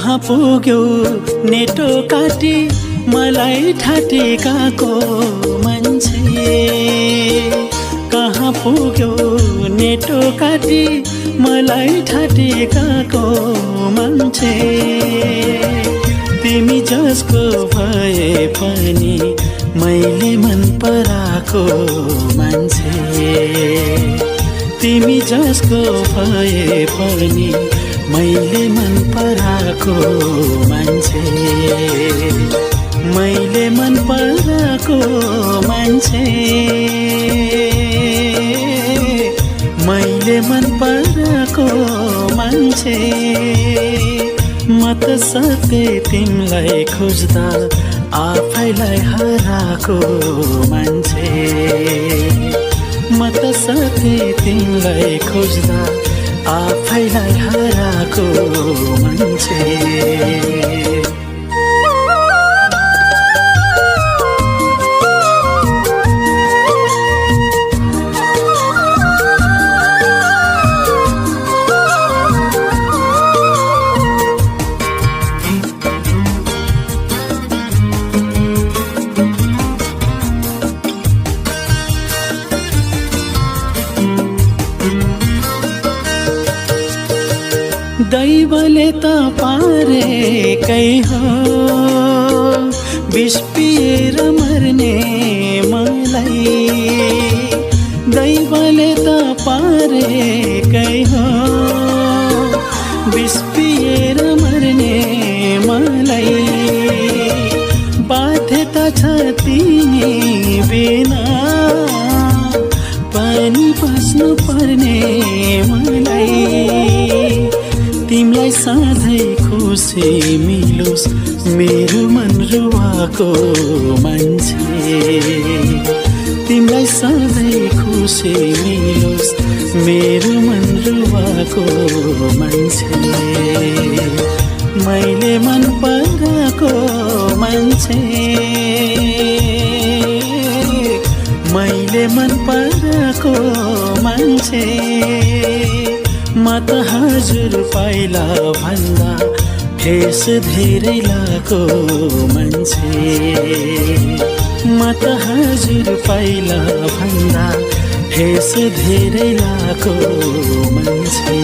कहाँ पुग्यो नेटो काटी मलाई ठाटेकाको मान्छे। कहाँ पुग्यो नेटो काटी मलाई ठाटेकाको मान्छे। तिमी जसको भए पनि मैले मन पराएको मान्छे। तिमी जसको भए पनि मैले मन पराएको मान्छे। मैले मन पराएको मान्छे। मैले मन पराएको मान्छे। म त सधैँ तिमीलाई खोज्दा आफैलाई हराएको मान्छे। म त सधैँ तिमीलाई खोज्दा आफैलाई हराएको मान्छे। दैवले त पारेकै हो विष पिएर मर्ने मलाई। दैवले त पारेकै हो विष पिएर मर्ने मलाई। बाध्यता छ तिमी बिना पनि बस्नु पर्ने मलाई। तिमीलाई सधैँ खुसी मिलोस् मेरो मन रुवाएको मान्छे। तिमीलाई सधैँ खुसी मिलोस् मेरो मन रुवाएको मान्छे। मैले मन पराएको मान्छे। मैले मन पराएको मान्छे। म त हजुर पहिला भन्दा ठेस धेरै लागेको मान्छे। म त हजुर पहिला भन्दा ठेस धेरै लागेको मान्छे।